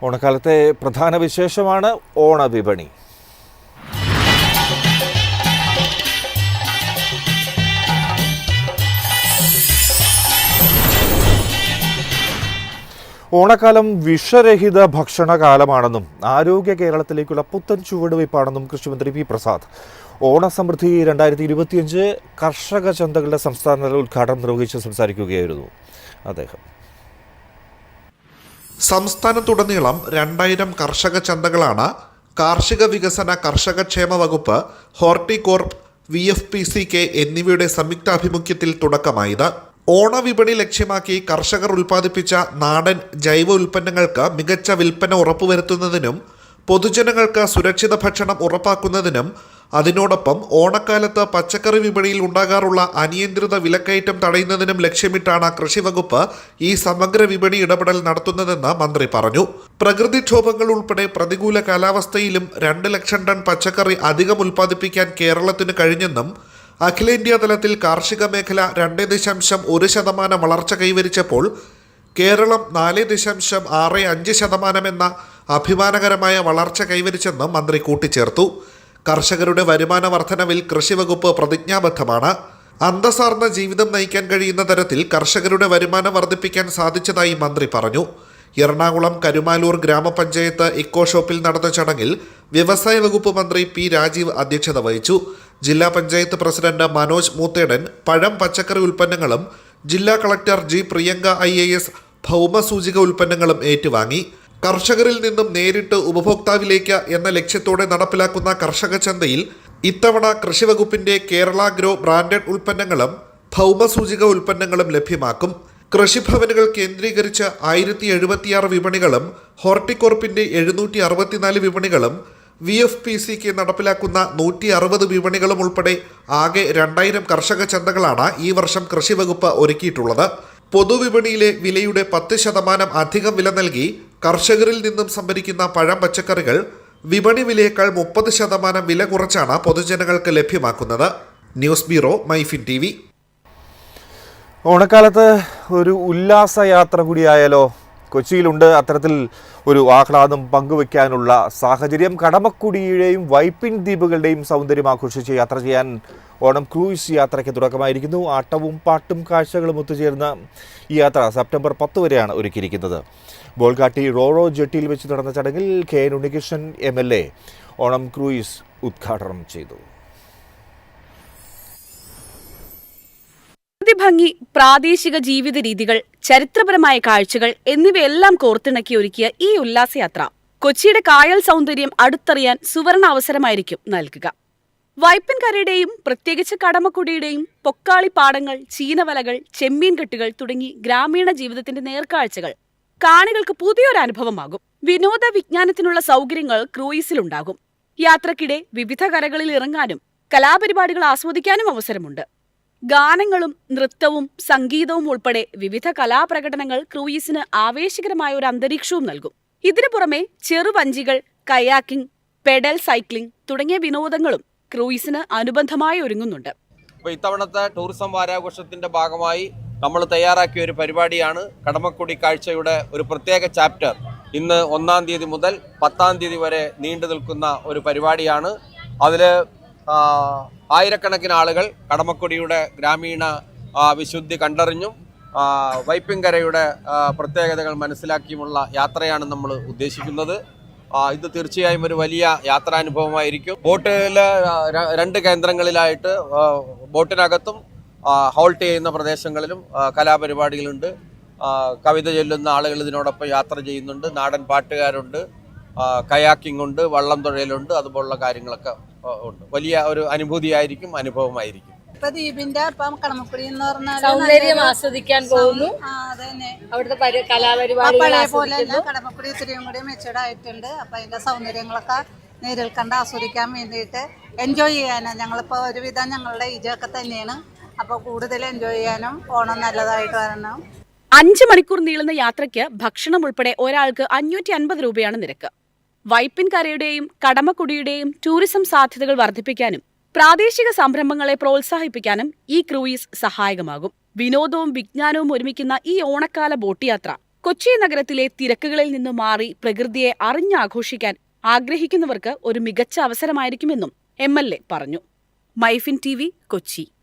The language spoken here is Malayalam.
ഓണക്കാലത്തെ പ്രധാന വിശേഷമാണ് ഓണവിപണി. ഓണക്കാലം വിഷരഹിത ഭക്ഷണകാലമാണെന്നും ആരോഗ്യ കേരളത്തിലേക്കുള്ള പുത്തൻ ചുവടുവയ്പ്പാണെന്നും കൃഷിമന്ത്രി പി പ്രസാദ് ഓണസമൃദ്ധി 2025 കർഷക ചന്തകളുടെ സംസ്ഥാനതല ഉദ്ഘാടനം നിർവഹിച്ച് സംസാരിക്കുകയായിരുന്നു അദ്ദേഹം. സംസ്ഥാനത്തുടനീളം 2000 കർഷക ചന്തകളാണ് കാർഷിക വികസന കർഷകക്ഷേമ വകുപ്പ്, ഹോർട്ടികോർപ്പ്, VFPCK എന്നിവയുടെ സംയുക്താഭിമുഖ്യത്തിൽ തുടക്കമായത്. ഓണവിപണി ലക്ഷ്യമാക്കി കർഷകർ ഉൽപ്പാദിപ്പിച്ച നാടൻ ജൈവ ഉൽപ്പന്നങ്ങൾക്ക് മികച്ച വിൽപ്പന ഉറപ്പുവരുത്തുന്നതിനും പൊതുജനങ്ങൾക്ക് സുരക്ഷിത ഭക്ഷണം ഉറപ്പാക്കുന്നതിനും അതിനോടൊപ്പം ഓണക്കാലത്ത് പച്ചക്കറി വിപണിയിൽ ഉണ്ടാകാറുള്ള അനിയന്ത്രിത വിലക്കയറ്റം തടയുന്നതിനും ലക്ഷ്യമിട്ടാണ് കൃഷിവകുപ്പ് ഈ സമഗ്ര വിപണി ഇടപെടൽ നടത്തുന്നതെന്ന് മന്ത്രി പറഞ്ഞു. പ്രകൃതിക്ഷോഭങ്ങൾ ഉൾപ്പെടെ പ്രതികൂല കാലാവസ്ഥയിലും 2 ലക്ഷം ടൺ പച്ചക്കറി അധികം ഉൽപ്പാദിപ്പിക്കാൻ കേരളത്തിന് കഴിഞ്ഞെന്നും അഖിലേന്ത്യാ തലത്തിൽ കാർഷിക മേഖല 2.1% വളർച്ച കൈവരിച്ചപ്പോൾ കേരളം 4.65% എന്ന അഭിമാനകരമായ വളർച്ച കൈവരിച്ചെന്നും മന്ത്രി കൂട്ടിച്ചേർത്തു. കർഷകരുടെ വരുമാന വർധനവിൽ കൃഷിവകുപ്പ് പ്രതിജ്ഞാബദ്ധമാണ്. അന്തസ്സാർന്ന ജീവിതം നയിക്കാൻ കഴിയുന്ന തരത്തിൽ കർഷകരുടെ വരുമാനം വർദ്ധിപ്പിക്കാൻ സാധിച്ചതായി മന്ത്രി പറഞ്ഞു. എറണാകുളം കരുമാലൂർ ഗ്രാമപഞ്ചായത്ത് ഇക്കോ ഷോപ്പിൽ നടന്ന ചടങ്ങിൽ വ്യവസായ വകുപ്പ് മന്ത്രി പി രാജീവ് അധ്യക്ഷത വഹിച്ചു. ജില്ലാ പഞ്ചായത്ത് പ്രസിഡന്റ് മനോജ് മൂത്തേടൻ പഴം പച്ചക്കറി ഉൽപ്പന്നങ്ങളും ജില്ലാ കളക്ടർ ജി പ്രിയങ്ക IAS ഭൗമസൂചിക ഉൽപ്പന്നങ്ങളും ഏറ്റുവാങ്ങി. കർഷകരിൽ നിന്നും നേരിട്ട് ഉപഭോക്താവിലേക്ക് എന്ന ലക്ഷ്യത്തോടെ നടപ്പിലാക്കുന്ന കർഷക ചന്തയിൽ ഇത്തവണ കൃഷിവകുപ്പിന്റെ കേരള ഗ്രോ ബ്രാൻഡഡ് ഉൽപ്പന്നങ്ങളും ഭൗമസൂചിക ഉൽപ്പന്നങ്ങളും ലഭ്യമാക്കും. കൃഷിഭവനുകൾ കേന്ദ്രീകരിച്ച് 1076 വിപണികളും ഹോർട്ടികോർപ്പിന്റെ 764 വിപണികളും VFPCK നടപ്പിലാക്കുന്ന 160 വിപണികളും ഉൾപ്പെടെ ആകെ 2000 കർഷക ചന്തകളാണ് ഈ വർഷം കൃഷിവകുപ്പ് ഒരുക്കിയിട്ടുള്ളത്. പൊതുവിപണിയിലെ വിലയുടെ 10% അധികം വില നൽകി കർഷകരിൽ നിന്നും സംഭരിക്കുന്ന പഴം പച്ചക്കറികൾ വിപണി വിലയേക്കാൾ 30% വില കുറച്ചാണ് പൊതുജനങ്ങൾക്ക് ലഭ്യമാക്കുന്നത്. News bureau, MyFin TV. ഓണക്കാലത്ത് ഒരു ഉല്ലാസയാത്ര കൂടിയായാലോ? കൊച്ചിയിലുണ്ട് അത്തരത്തിൽ ഒരു ആഹ്ലാദം പങ്കുവയ്ക്കാനുള്ള സാഹചര്യം. കടമക്കുടിയുടെയും വൈപ്പിൻ ദ്വീപുകളുടെയും സൗന്ദര്യം ആഘോഷിച്ച് യാത്ര ചെയ്യാൻ ഓണം ക്രൂയിസ് യാത്രയ്ക്ക് തുടക്കമായിരിക്കുന്നു. ആട്ടവും പാട്ടും കാഴ്ചകളും ഒത്തുചേർന്ന ഈ യാത്ര സെപ്റ്റംബർ 10 വരെയാണ് ഒരുക്കിയിരിക്കുന്നത്. ബോൾഗാട്ടി റോറോ ജെട്ടിയിൽ വെച്ച് നടന്ന ചടങ്ങിൽ KN Unnikrishnan MLA Onam cruise ഉദ്ഘാടനം ചെയ്തു. ഭംഗി, പ്രാദേശിക ജീവിത രീതികൾ, ചരിത്രപരമായ കാഴ്ചകൾ എന്നിവയെല്ലാം കോർത്തിണക്കി ഒരുക്കിയ ഈ ഉല്ലാസയാത്ര കൊച്ചിയുടെ കായൽ സൗന്ദര്യം അടുത്തറിയാൻ സുവർണ അവസരമായിരിക്കും നൽകുക. വൈപ്പിൻകരയുടെയും പ്രത്യേകിച്ച് കടമക്കുടിയുടെയും പൊക്കാളിപ്പാടങ്ങൾ, ചീനവലകൾ, ചെമ്മീൻ കെട്ടുകൾ തുടങ്ങി ഗ്രാമീണ ജീവിതത്തിന്റെ നേർക്കാഴ്ചകൾ കാണികൾക്ക് പുതിയൊരു അനുഭവമാകും. വിനോദ വിജ്ഞാനത്തിനുള്ള സൗകര്യങ്ങൾ ക്രൂയിസിലുണ്ടാകും. യാത്രക്കിടെ വിവിധ കരകളിൽ ഇറങ്ങാനും കലാപരിപാടികൾ ആസ്വദിക്കാനും അവസരമുണ്ട്. ഗാനങ്ങളും നൃത്തവും സംഗീതവും ഉൾപ്പെടെ വിവിധ കലാപ്രകടനങ്ങൾ ക്രൂയിസിന് ആവേശകരമായ ഒരു അന്തരീക്ഷവും നൽകും. ഇതിനു പുറമെ ചെറുവഞ്ചികൾ, കയാക്കിംഗ്, പെഡൽ സൈക്ലിംഗ് തുടങ്ങിയ വിനോദങ്ങളും ക്രൂയിസിന് അനുബന്ധമായി ഒരുങ്ങുന്നുണ്ട്. ഇത്തവണത്തെ ടൂറിസം വാരാഘോഷത്തിന്റെ ഭാഗമായി നമ്മൾ തയ്യാറാക്കിയ ഒരു പരിപാടിയാണ് കടമക്കുടി കാഴ്ചയുടെ ഒരു പ്രത്യേക ചാപ്റ്റർ. ഇന്ന് 1-ാം തീയതി മുതൽ 10-ാം തീയതി വരെ നീണ്ടു നിൽക്കുന്ന ഒരു പരിപാടിയാണ്. അതിൽ ആയിരക്കണക്കിന് ആളുകൾ കടമക്കുടിയുടെ ഗ്രാമീണ വിശുദ്ധി കണ്ടറിഞ്ഞും വൈപ്പിൻകരയുടെ പ്രത്യേകതകൾ മനസ്സിലാക്കിയുമുള്ള യാത്രയാണ് നമ്മൾ ഉദ്ദേശിക്കുന്നത്. ഇത് തീർച്ചയായും ഒരു വലിയ യാത്രാനുഭവമായിരിക്കും. ബോട്ടിൽ 2 കേന്ദ്രങ്ങളിലായിട്ട് ബോട്ടിനകത്തും ഹോൾട്ട് ചെയ്യുന്ന പ്രദേശങ്ങളിലും കലാപരിപാടികളുണ്ട്. കവിത ചൊല്ലുന്ന ആളുകൾ ഇതിനോടൊപ്പം യാത്ര ചെയ്യുന്നുണ്ട്. നാടൻ പാട്ടുകാരുണ്ട്, കയാക്കിംഗ് ഉണ്ട്, വള്ളം തുഴയലുണ്ട്, അതുപോലുള്ള കാര്യങ്ങളൊക്കെ ഉണ്ട്. വലിയ ഒരു അനുഭൂതിയായിരിക്കും, അനുഭവമായിരിക്കും. ഇപ്പൊ ദ്വീപിന്റെ കടമക്കുടി എന്ന് പറഞ്ഞാൽ സൗന്ദര്യം ആസ്വദിക്കാൻ പോകുന്നു. അവിടുത്തെ കലാപരിപാടികൾ പോലെ കടമക്കുടി ഇത്തിരിയും കൂടി മെച്ചൂർഡായിട്ടുണ്ട്. അപ്പൊ അതിന്റെ സൗന്ദര്യങ്ങളൊക്കെ നേരിൽ കണ്ട് ആസ്വദിക്കാൻ വേണ്ടിയിട്ട് എൻജോയ് ചെയ്യാനും ഞങ്ങളിപ്പോ ഒരുവിധം ഞങ്ങളുടെ ഇതൊക്കെ തന്നെയാണ്. അപ്പൊ കൂടുതൽ എൻജോയ് ചെയ്യാനും ഓണം നല്ലതായിട്ട് വരണം. 5 മണിക്കൂർ നീളുന്ന യാത്രയ്ക്ക് ഭക്ഷണം ഉൾപ്പെടെ ഒരാൾക്ക് 550 രൂപയാണ് നിരക്ക്. വൈപ്പിൻകരയുടെയും കടമക്കുടിയുടെയും ടൂറിസം സാധ്യതകൾ വർദ്ധിപ്പിക്കാനും പ്രാദേശിക സംരംഭങ്ങളെ പ്രോത്സാഹിപ്പിക്കാനും ഈ ക്രൂയിസ് സഹായകമാകും. വിനോദവും വിജ്ഞാനവും ഒരുമിക്കുന്ന ഈ ഓണക്കാല ബോട്ട് യാത്ര കൊച്ചി നഗരത്തിലെ തിരക്കുകളിൽ നിന്ന് മാറി പ്രകൃതിയെ അറിഞ്ഞാഘോഷിക്കാൻ ആഗ്രഹിക്കുന്നവർക്ക് ഒരു മികച്ച അവസരമായിരിക്കുമെന്നും MLA പറഞ്ഞു. മൈഫിൻ TV, കൊച്ചി.